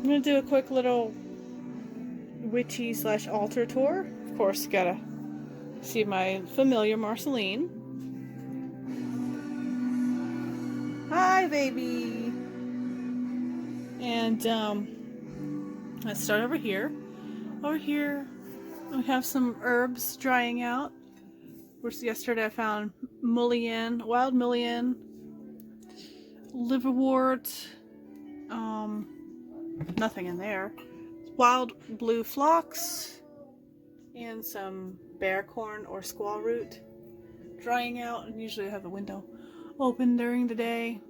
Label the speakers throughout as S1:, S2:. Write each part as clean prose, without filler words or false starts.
S1: I'm gonna do a quick little witchy / altar tour. Of course, gotta see my familiar Marceline. Hi, baby. And let's start over here. Over here, we have some herbs drying out. Yesterday I found mullein, wild mullein, liverwort, nothing in there, wild blue phlox, and some bear corn or squaw root drying out. And usually I have the window open during the day,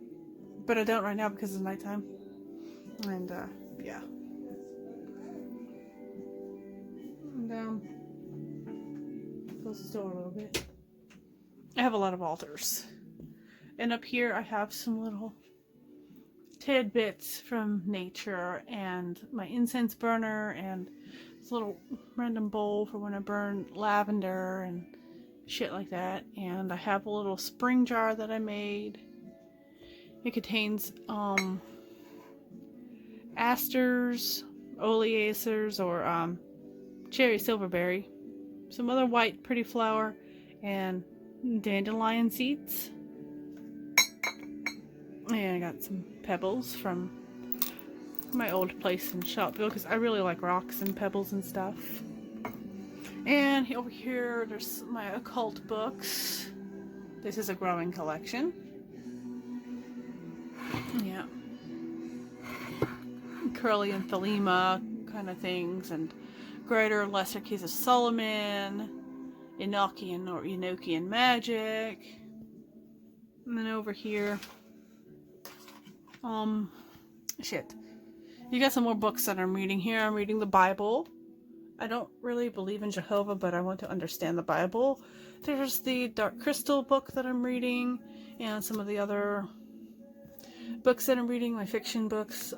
S1: but I don't right now because it's nighttime. And yeah. And close the door a little bit. I have a lot of altars. And up here I have some little tidbits from nature and my incense burner and this little random bowl for when I burn lavender and shit like that. And I have a little spring jar that I made. It contains asters, oleacers, or cherry silverberry, some other white pretty flower, and dandelion seeds. And I got some pebbles from my old place in Shopville because I really like rocks and pebbles and stuff. And over here there's my occult books. This is a growing collection. Yeah. Curly and Thelema kind of things, and Greater and Lesser Keys of Solomon, Enochian or Enochian magic. And then over here, shit. You got some more books that I'm reading here. I'm reading the Bible. I don't really believe in Jehovah, but I want to understand the Bible. There's the Dark Crystal book that I'm reading, and some of the other books that I'm reading, my fiction books,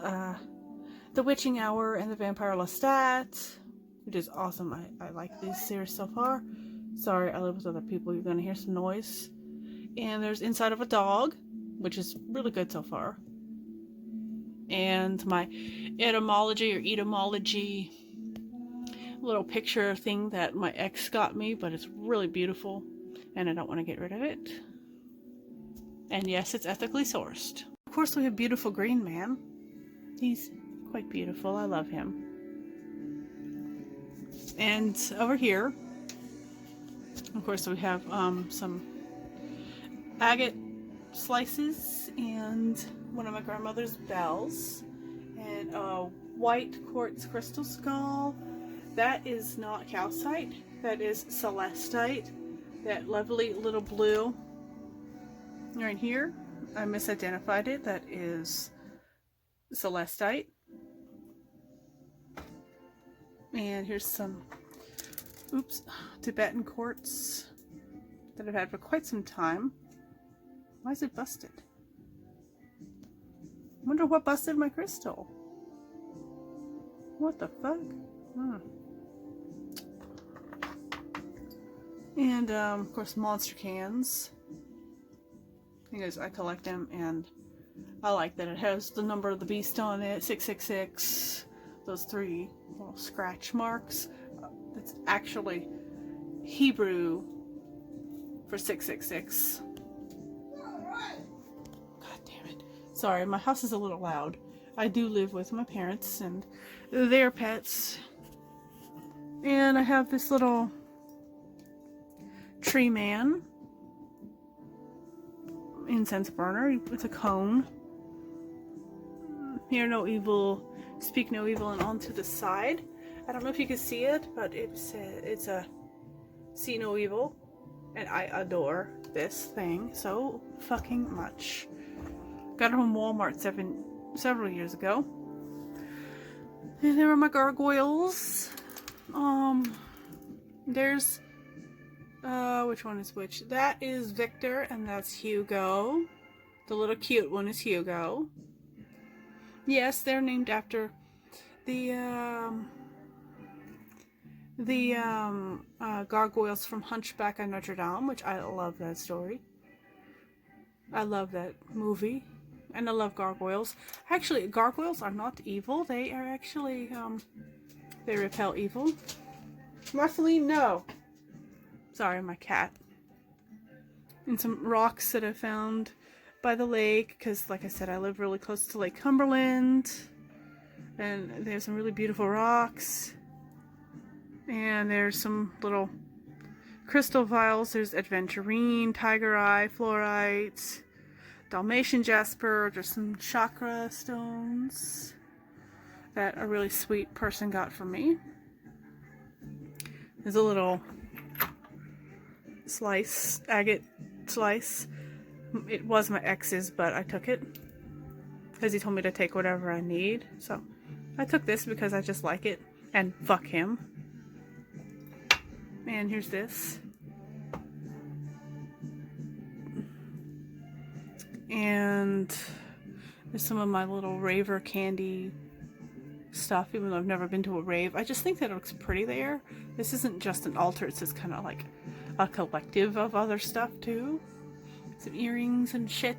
S1: The Witching Hour and The Vampire Lestat, which is awesome. I like this series so far. Sorry, I live with other people. You're going to hear some noise. And there's Inside of a Dog, which is really good so far. And my etymology little picture thing that my ex got me, but it's really beautiful and I don't want to get rid of it. And yes, it's ethically sourced. Of course, we have Beautiful Green Man. He's quite beautiful. I love him. And over here, of course, we have some agate slices and one of my grandmother's bells, and a white quartz crystal skull. That is not calcite, that is celestite. That lovely little blue right here, I misidentified it. That is celestite. And here's some Tibetan quartz that I've had for quite some time. Why is it busted? I wonder what busted my crystal. What the fuck? And of course, monster cans. Because I collect them, and I like that it has the number of the beast on it, 666. Those 3 little scratch marks. That's actually Hebrew for 666. God damn it. Sorry, my house is a little loud. I do live with my parents and their pets. And I have this little tree man incense burner with a cone. Hear no evil, speak no evil, and on to the side. I don't know if you can see it, but it's a see no evil, and I adore this thing so fucking much. Got it from Walmart several years ago. And there are my gargoyles. There's which one is which? That is Victor, and that's Hugo. The little cute one is Hugo. Yes, they're named after the gargoyles from Hunchback of Notre Dame, which I love that story. I love that movie. And I love gargoyles. Actually, gargoyles are not evil. They are actually, they repel evil. Marceline, no. Sorry, my cat. And some rocks that I found by the lake, because like I said, I live really close to Lake Cumberland. And there's some really beautiful rocks. And there's some little crystal vials. There's aventurine, tiger eye, fluorite, Dalmatian jasper. There's some chakra stones that a really sweet person got for me. There's a little slice, agate slice. It was my ex's, but I took it because he told me to take whatever I need. So I took this because I just like it. And fuck him. And here's this. And there's some of my little raver candy stuff, even though I've never been to a rave. I just think that it looks pretty there. This isn't just an altar, it's just kind of like a collective of other stuff too. Some earrings and shit.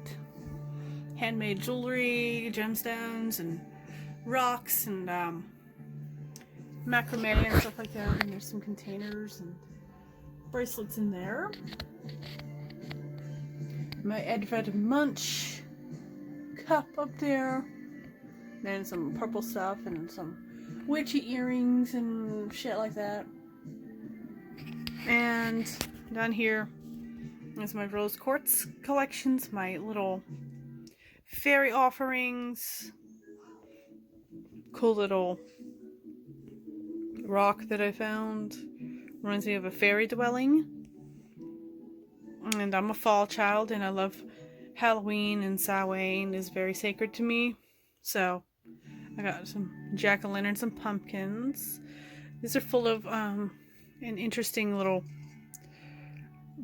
S1: Handmade jewelry, gemstones, and rocks, and macrame and stuff like that. And there's some containers and bracelets in there. My Edvard Munch cup up there. And some purple stuff and some witchy earrings and shit like that. And down here is my rose quartz collections, my little fairy offerings, cool little rock that I found. Reminds me of a fairy dwelling. And I'm a fall child and I love Halloween, and Samhain is very sacred to me. So I got some jack-o'-lantern, some pumpkins. These are full of an interesting little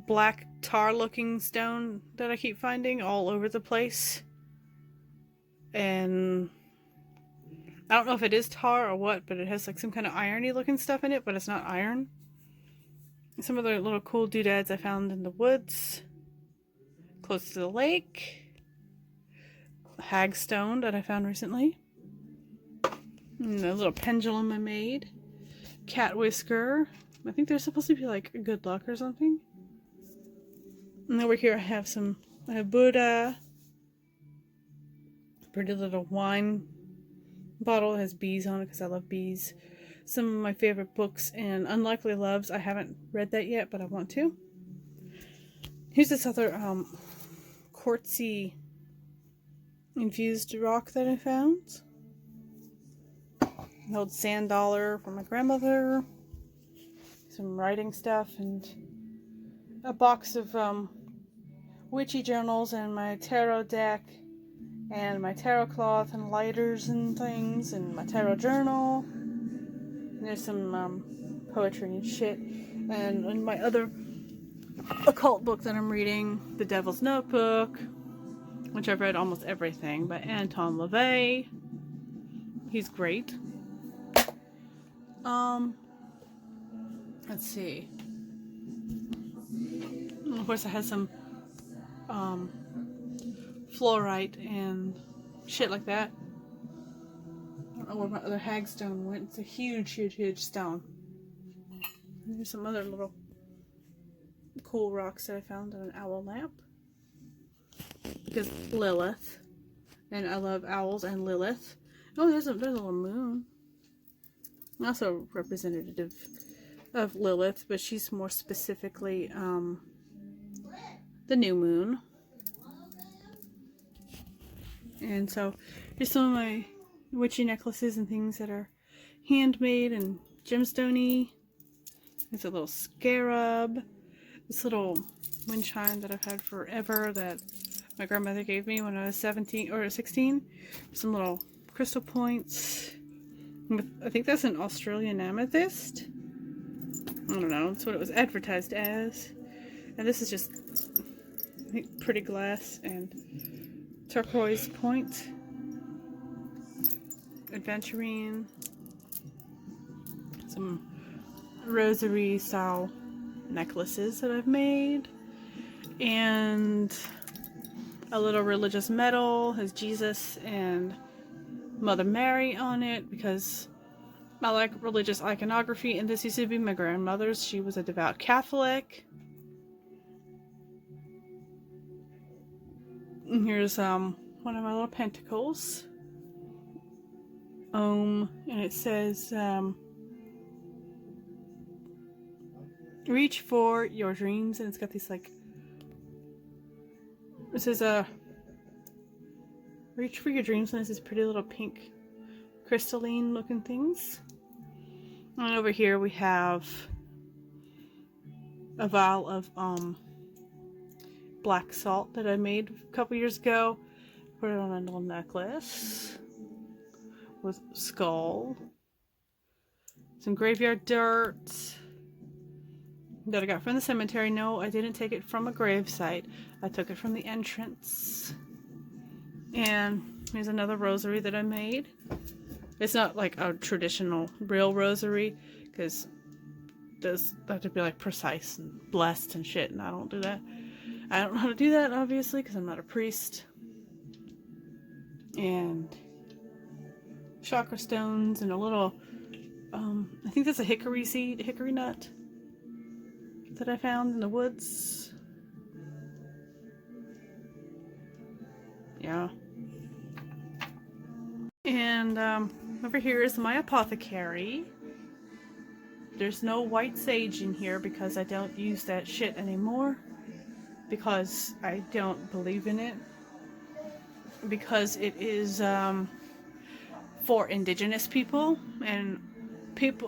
S1: black tar-looking stone that I keep finding all over the place. And I don't know if it is tar or what, but it has like some kind of irony looking stuff in it, but it's not iron. And some other little cool doodads I found in the woods close to the lake. A hagstone that I found recently. And a little pendulum I made. Cat whisker. I think they're supposed to be like good luck or something. And over here I have Buddha. Pretty little wine bottle. It has bees on it because I love bees. Some of my favorite books and Unlikely Loves. I haven't read that yet, but I want to. Here's this other quartzy infused rock that I found. An old sand dollar from my grandmother. Some writing stuff and a box of witchy journals and my tarot deck and my tarot cloth and lighters and things and my tarot journal. And there's some poetry and shit. And in my other occult book that I'm reading, The Devil's Notebook, which I've read almost everything, by Anton LaVey. He's great. Let's see. And of course, I had some fluorite and shit like that. I don't know where my other hagstone went. It's a huge, huge, huge stone. And there's some other little cool rocks that I found on an owl lamp. Because Lilith. And I love owls and Lilith. Oh, there's a little moon. Also representative of Lilith, but she's more specifically the new moon. And so here's some of my witchy necklaces and things that are handmade and gemstone-y. There's a little scarab. This little wind chime that I've had forever that my grandmother gave me when I was 17 or 16. Some little crystal points. I think that's an Australian amethyst. I don't know. That's what it was advertised as. And this is just, I think, pretty glass and turquoise point. Aventurine. Some rosary style necklaces that I've made. And a little religious medal, has Jesus and Mother Mary on it because I like religious iconography, and this used to be my grandmother's. She was a devout Catholic. And here's one of my little pentacles. And it says reach for your dreams, and it's got these like, it says reach for your dreams, and it's these pretty little pink crystalline looking things. And over here we have a vial of black salt that I made a couple years ago. Put it on a little necklace with skull, some graveyard dirt that I got from the cemetery. No, I didn't take it from a grave site. I took it from the entrance. And here's another rosary that I made. It's not like a traditional real rosary, because those have to be like precise and blessed and shit, and I don't do that. I don't know how to do that, obviously, because I'm not a priest. And chakra stones and a little, I think that's a hickory seed, hickory nut that I found in the woods. Yeah. And over here is my apothecary. There's no white sage in here because I don't use that shit anymore. Because I don't believe in it. Because it is for indigenous people, and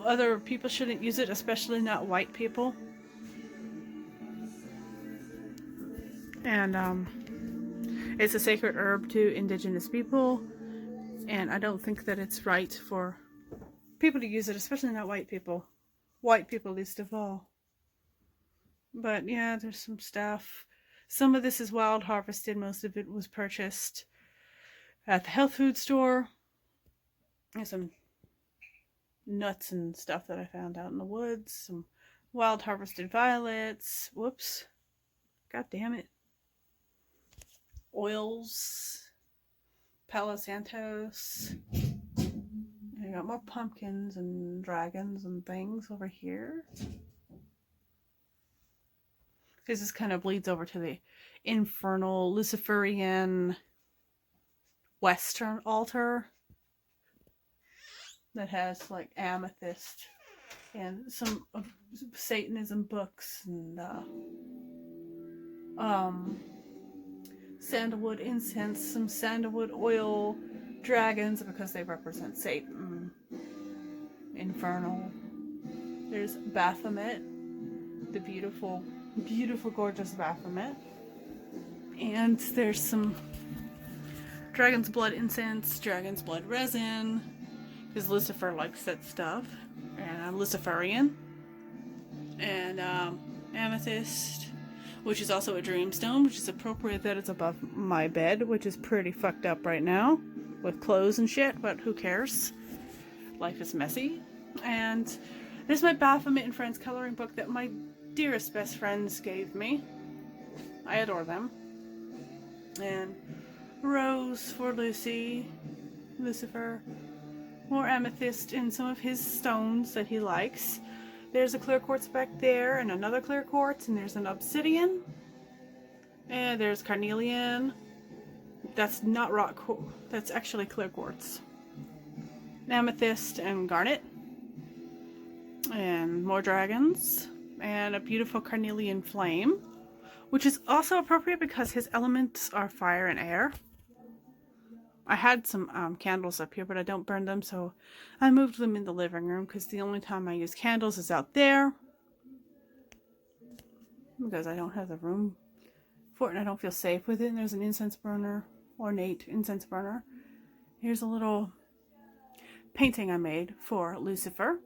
S1: other people shouldn't use it, especially not white people. And it's a sacred herb to indigenous people, and I don't think that it's right for people to use it, especially not white people. White people least of all. But yeah, there's some stuff. Some of this is wild harvested. Most of it was purchased at the health food store. There's some nuts and stuff that I found out in the woods. Some wild harvested violets. Whoops. God damn it. Oils. Palo Santos. I got more pumpkins and dragons and things over here. Because this kind of bleeds over to the infernal Luciferian Western altar that has like amethyst and some of Satanism books and sandalwood incense, some sandalwood oil, dragons because they represent Satan, infernal. There's Baphomet, the beautiful, beautiful, gorgeous Baphomet. And there's some dragon's blood incense, dragon's blood resin, because Lucifer likes that stuff. And I'm Luciferian. And amethyst, which is also a dreamstone, which is appropriate that it's above my bed, which is pretty fucked up right now with clothes and shit, but who cares? Life is messy. And there's my Baphomet and Friends coloring book that my dearest best friends gave me. I adore them. And rose for Lucy, Lucifer, more amethyst and some of his stones that he likes. There's a clear quartz back there, and another clear quartz, and there's an obsidian, and there's carnelian. That's not rock, that's actually clear quartz. Amethyst and garnet, and more dragons, and a beautiful carnelian flame, which is also appropriate because his elements are fire and air. I had some candles up here, but I don't burn them, so I moved them in the living room because the only time I use candles is out there because I don't have the room for it and I don't feel safe with it. And there's an incense burner, ornate incense burner. Here's a little painting I made for Lucifer.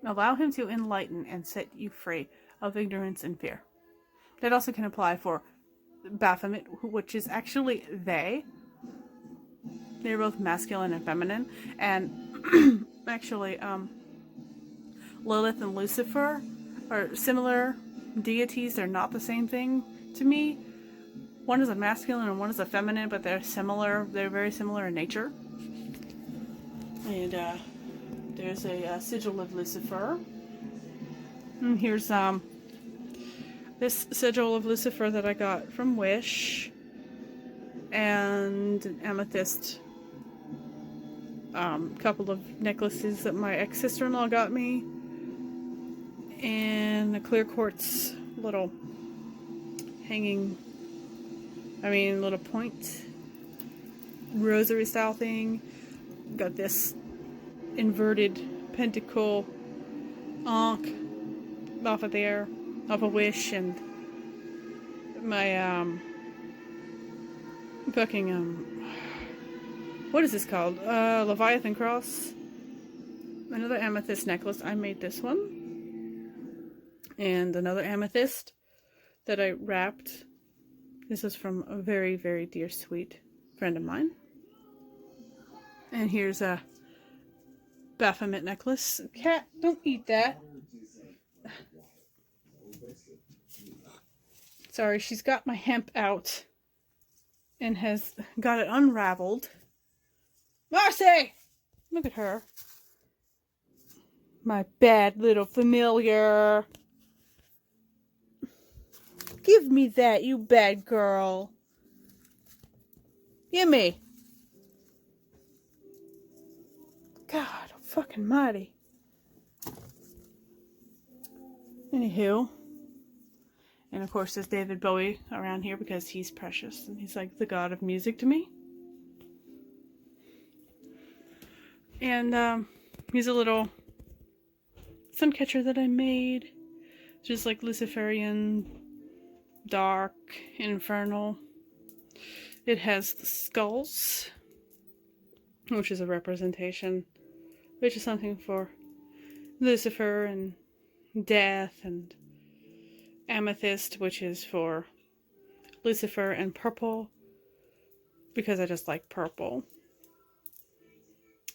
S1: Allow him to enlighten and set you free of ignorance and fear. That also can apply for Baphomet, which is actually they. They're both masculine and feminine. And actually, Lilith and Lucifer are similar deities. They're not the same thing. to me. One is a masculine and one is a feminine, but they're similar. They're very similar in nature. And there's a sigil of Lucifer. And here's this sigil of Lucifer that I got from Wish, and an amethyst couple of necklaces that my ex-sister-in-law got me, and a clear quartz little little point rosary style thing. Got this inverted pentacle ankh off of there, off of Wish, and my what is this called? Leviathan cross. Another amethyst necklace. I made this one. And another amethyst that I wrapped. This is from a very, very dear, sweet friend of mine. And here's a Baphomet necklace. Cat, don't eat that. Sorry, she's got my hemp out and has got it unraveled. Marcy! Look at her. My bad little familiar. Give me that, you bad girl. Gimme. God, fucking mighty. Anywho. And of course there's David Bowie around here because he's precious and he's like the god of music to me. And here's a little sun catcher that I made. Just like Luciferian, dark, infernal. It has the skulls, which is a representation, which is something for Lucifer, and death, and amethyst, which is for Lucifer, and purple, because I just like purple.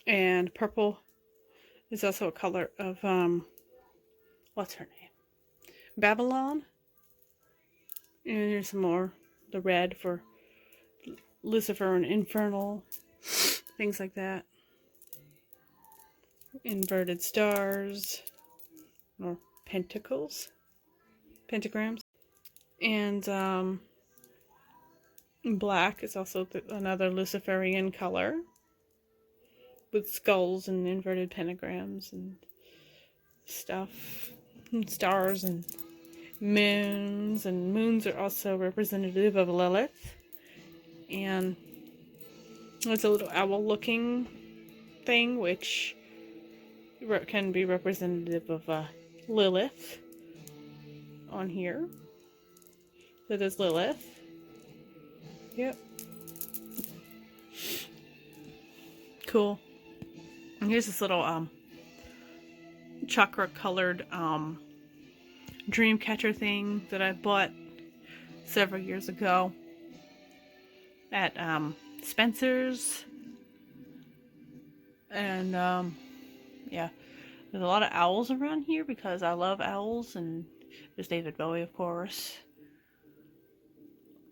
S1: And purple is also a color of, what's her name? Babylon. And here's some more. The red for Lucifer and infernal. Things like that. Inverted stars. Or pentacles. Pentagrams. And, black is also another Luciferian color. With skulls and inverted pentagrams and stuff. And stars and moons. And moons are also representative of Lilith. And it's a little owl looking thing, which can be representative of Lilith on here. So there's Lilith. Yep. Cool. And here's this little chakra colored dream catcher thing that I bought several years ago at Spencer's. And yeah, there's a lot of owls around here because I love owls, and there's David Bowie, of course.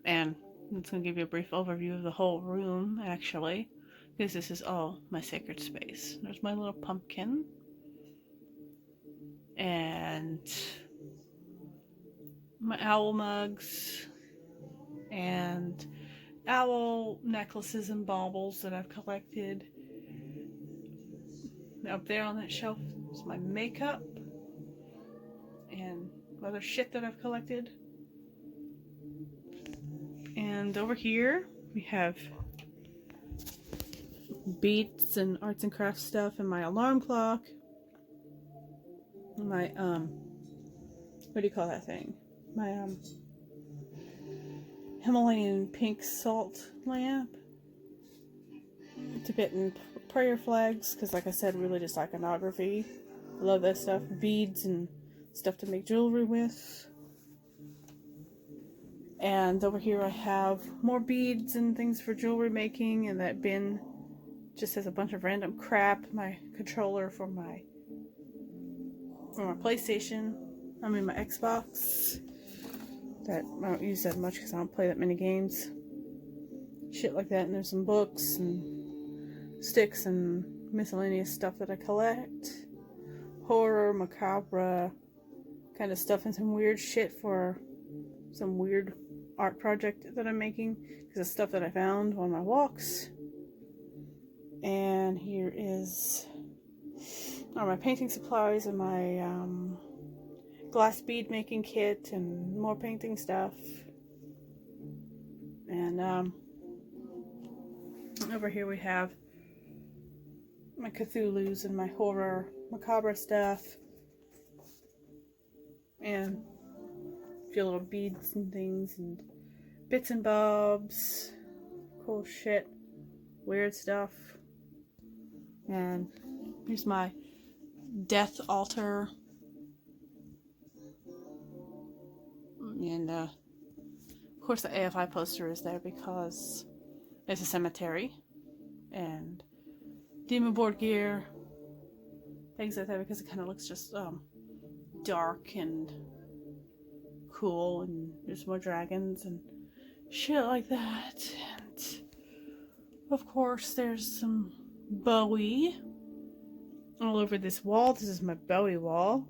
S1: And I'm just going to give you a brief overview of the whole room, actually, because this is all my sacred space. There's my little pumpkin. And my owl mugs. And owl necklaces and baubles that I've collected. Up there on that shelf is my makeup. And other shit that I've collected. And over here we have beads and arts and crafts stuff, and my alarm clock. My what do you call that thing? My Himalayan pink salt lamp. Tibetan prayer flags, because like I said, religious iconography. I love that stuff. Beads and stuff to make jewelry with. And over here I have more beads and things for jewelry making, and that bin just has a bunch of random crap. My controller for my PlayStation. My Xbox. that I don't use that much because I don't play that many games. Shit like that. And there's some books and sticks and miscellaneous stuff that I collect. Horror, macabre kind of stuff, and some weird shit for some weird art project that I'm making because it's stuff that I found on my walks. And here is all my painting supplies and my glass bead making kit and more painting stuff. And over here we have my Cthulhu's and my horror macabre stuff. And a few little beads and things and bits and bobs. Cool shit. Weird stuff. And here's my death altar. And of course the AFI poster is there because it's a cemetery. And demon board gear. Things like that because it kind of looks just dark and cool, and there's more dragons and shit like that. And of course there's some Bowie all over this wall. This is my Bowie wall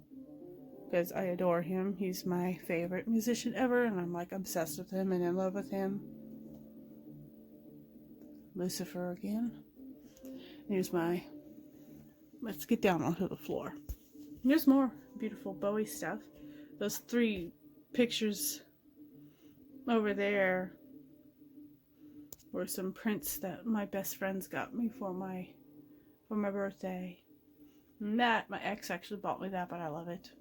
S1: because I adore him. He's my favorite musician ever, and I'm like obsessed with him and in love with him. Lucifer again. Here's my, let's get down onto the floor. There's more beautiful Bowie stuff. Those 3 pictures over there were some prints that my best friends got me for my birthday. And that, my ex actually bought me that, but I love it.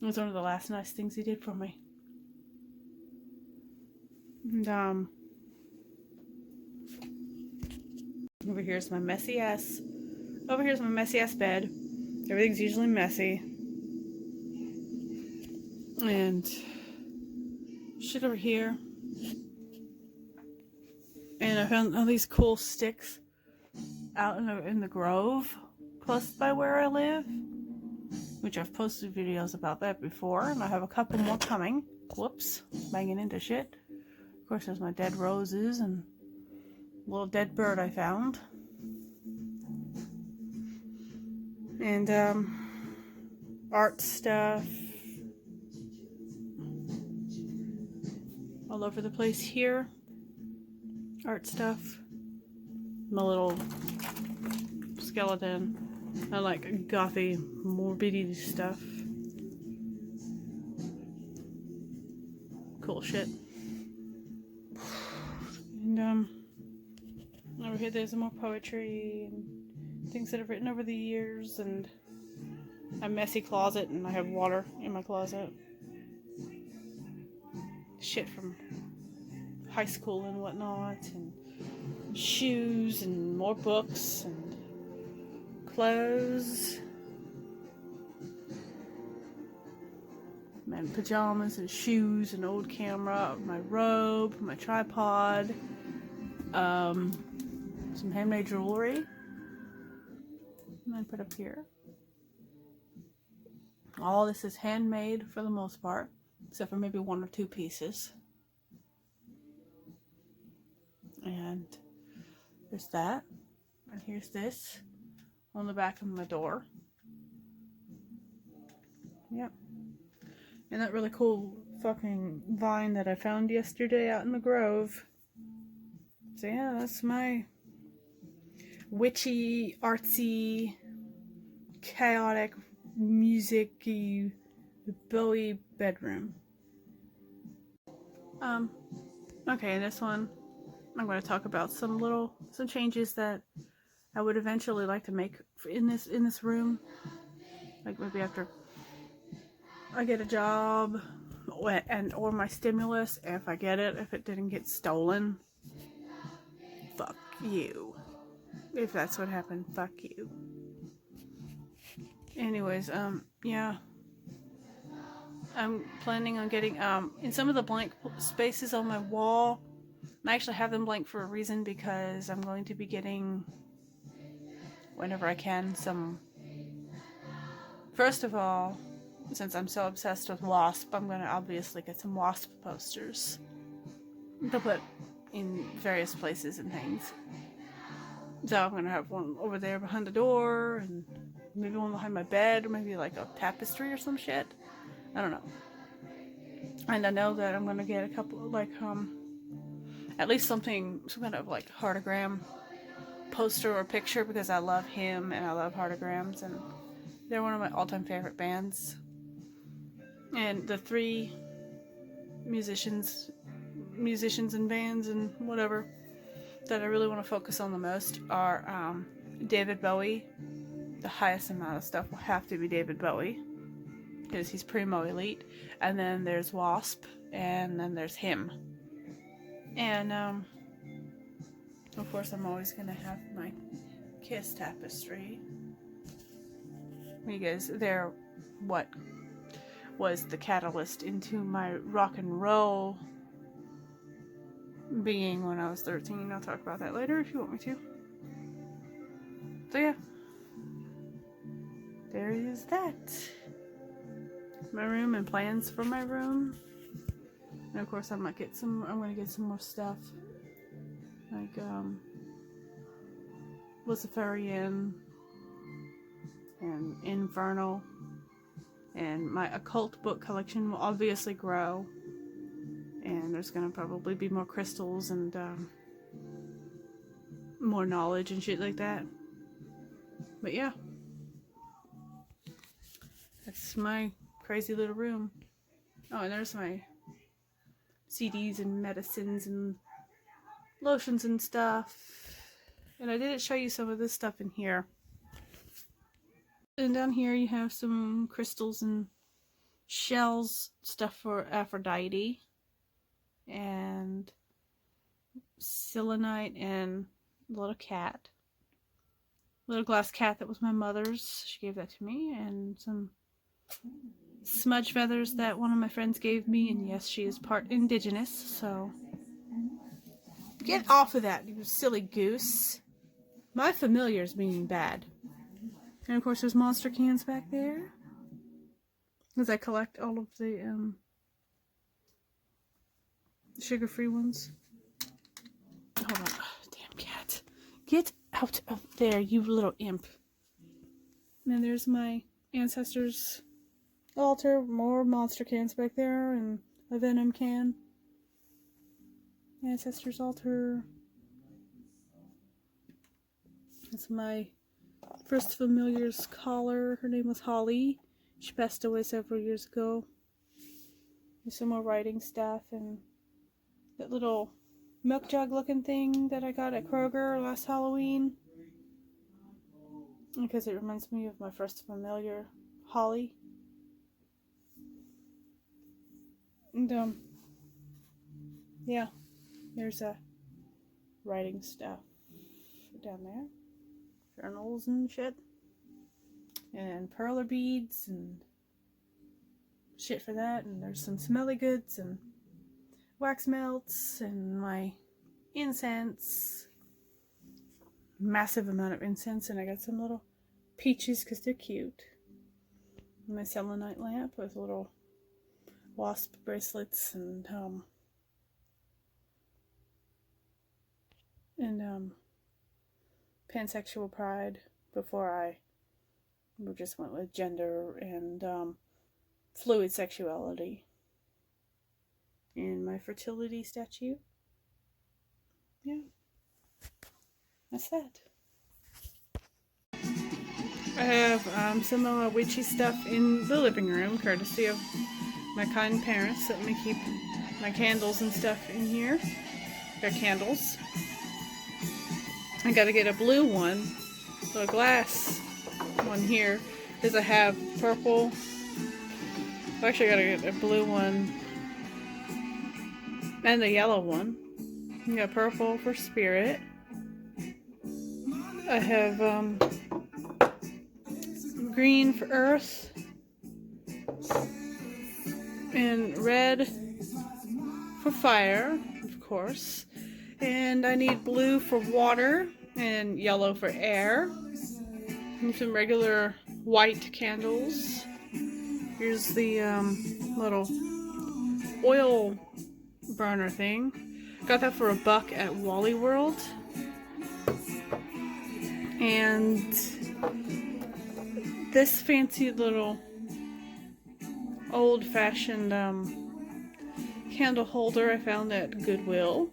S1: It was one of the last nice things he did for me. And over here's my messy ass bed. Everything's usually messy. And shit over here. And I found all these cool sticks out in the grove close by where I live, which I've posted videos about that before, and I have a couple more coming. Whoops, banging into shit. Of course, there's my dead roses and a little dead bird I found. And art stuff all over the place here. Art stuff. My little skeleton. I like gothy, morbidity stuff. Cool shit. And over here there's more poetry and things that I've written over the years, and a messy closet, and I have water in my closet. Shit from high school and whatnot, and shoes and more books and clothes and pajamas and shoes, an old camera, my robe, my tripod, some handmade jewelry, and I put up here. All this is handmade for the most part, except for maybe 1 or 2 pieces. And there's that, and here's this on the back of my door. Yep. And that really cool fucking vine that I found yesterday out in the grove. So yeah, that's my witchy, artsy, chaotic, music-y Bowie bedroom. Okay, this one I'm going to talk about some changes that I would eventually like to make in this room. Like maybe after I get a job or my stimulus, if I get it, if it didn't get stolen. Fuck you. If that's what happened, fuck you. Anyways, yeah. I'm planning on getting, in some of the blank spaces on my wall, I actually have them blank for a reason, because I'm going to be getting, whenever I can, some, first of all, since I'm so obsessed with Wasp, I'm gonna obviously get some Wasp posters to put in various places and things. So I'm gonna have one over there behind the door, and maybe one behind my bed, or maybe like a tapestry or some shit. I don't know. And I know that I'm gonna get a couple, like, at least some kind of like heartogram poster or picture, because I love him and I love heartograms, and they're one of my all-time favorite bands. And the three musicians and bands and whatever that I really want to focus on the most are David Bowie. The highest amount of stuff will have to be David Bowie, because he's primo elite. And then there's Wasp, and then there's him. And of course I'm always gonna have my Kiss tapestry, because they're what was the catalyst into my rock and roll being when I was 13. I'll talk about that later if you want me to. So yeah, there is that. My room and plans for my room. And of course I'm gonna get some more stuff. Like Luciferian and Infernal. And my occult book collection will obviously grow. And there's gonna probably be more crystals and more knowledge and shit like that. But yeah, that's my crazy little room. Oh, and there's my CDs and medicines and lotions and stuff. And I didn't show you some of this stuff in here. And down here you have some crystals and shells, stuff for Aphrodite, and selenite, and a little cat. Little glass cat that was my mother's. She gave that to me. And some smudge feathers that one of my friends gave me. And yes, she is part indigenous, so get off of that, you silly goose. My familiar's meaning bad. And of course there's monster cans back there, as I collect all of the sugar-free ones. Hold on. Oh, damn cat. Get out of there, you little imp. And then there's my ancestors' altar. More monster cans back there, and a venom can. Ancestors' altar. That's my first familiar's collar. Her name was Holly. She passed away several years ago. There's some more writing stuff, and that little milk jug looking thing that I got at Kroger last Halloween, because it reminds me of my first familiar, Holly. And yeah, there's writing stuff down there, journals and shit, and perler beads and shit for that. And there's some smelly goods and wax melts and my incense, massive amount of incense. And I got some little peaches because they're cute. And my selenite lamp with little wasp bracelets and pansexual pride before I just went with gender and fluid sexuality. And my fertility statue. Yeah, that's that. I have some of my witchy stuff in the living room, courtesy of my kind parents that let me keep my candles and stuff in here. They're candles. I gotta get a blue one, a glass one here, because I have purple. I actually gotta get a blue one and a yellow one. I got purple for spirit. I have green for earth and red for fire, of course. And I need blue for water and yellow for air. And some regular white candles. Here's the little oil burner thing. Got that for $1 at Wally World. And this fancy little old-fashioned candle holder I found at Goodwill.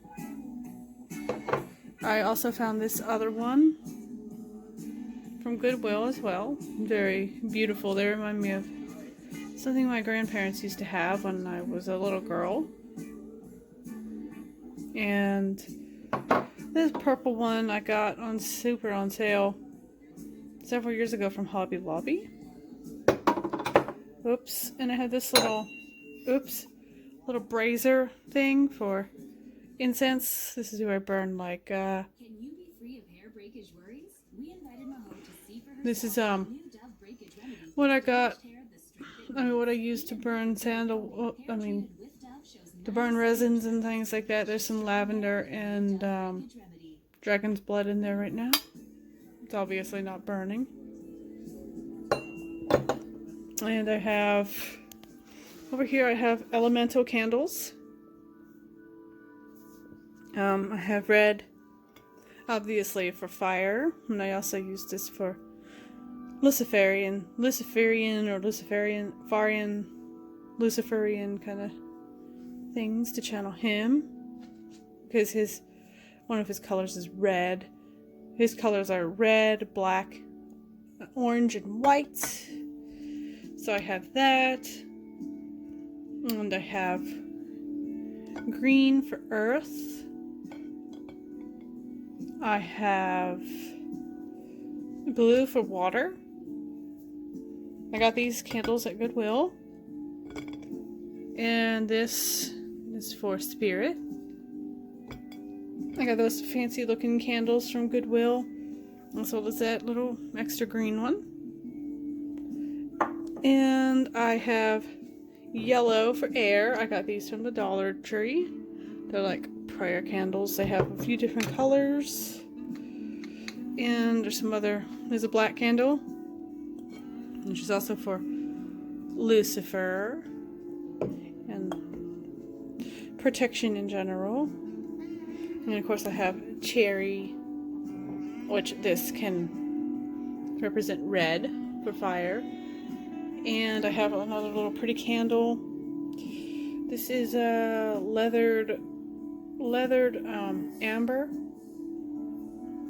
S1: I also found this other one from Goodwill as well. Very beautiful. They remind me of something my grandparents used to have when I was a little girl. And this purple one I got on super on sale several years ago from Hobby Lobby. Oops. And I have this little brazier thing for incense. This is where I burn like
S2: Can you be free of hair breakage worries? We invited Maho to see for herself
S1: this is
S2: new Dove breakage remedy.
S1: what I got. What I use to burn sandal. To burn resins and things like that. There's some lavender and dragon's blood in there right now. It's obviously not burning. And I have over here. I have elemental candles. I have red, obviously for fire, and I also use this for Luciferian kind of things to channel him, because one of his colors is red. His colors are red, black, orange, and white. So I have that, and I have green for earth. I have blue for water. I got these candles at Goodwill. And this is for spirit. I got those fancy looking candles from Goodwill. And so does that little extra green one. And I have yellow for air. I got these from the Dollar Tree. They're like prayer candles. They have a few different colors. And there's a black candle. Which is also for Lucifer. And protection in general. And of course I have cherry, which this can represent red for fire. And I have another little pretty candle. This is a leathered amber.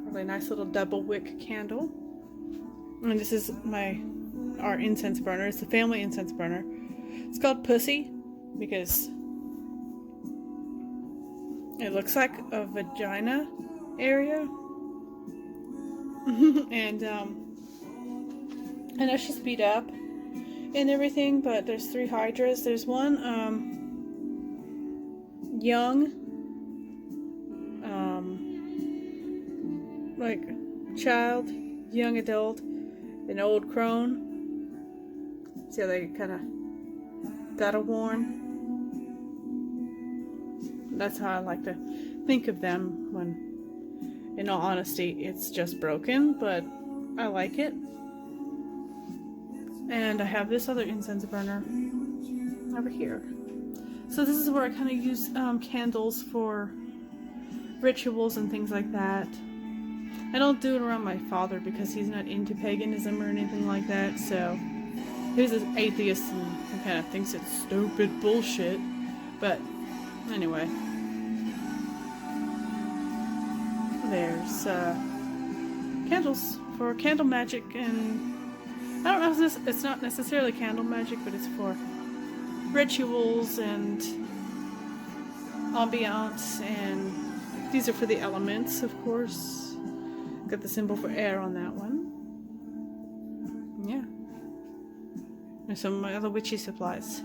S1: Really nice little double wick candle. And this is our incense burner. It's the family incense burner. It's called Pussy because it looks like a vagina area. And I know she's beat up and everything, but there's 3 hydras. There's one young like child, young adult, an old crone. See how they kind of battle worn? That's how I like to think of them when, in all honesty, it's just broken, but I like it. And I have this other incense burner over here. So this is where I kind of use candles for rituals and things like that. I don't do it around my father because he's not into paganism or anything like that, so he's an atheist and he kind of thinks it's stupid bullshit. But anyway, there's candles for candle magic, and I don't know if it's not necessarily candle magic, but it's for rituals and ambiance, and these are for the elements, of course. Got the symbol for air on that one. Yeah. There's some of my other witchy supplies.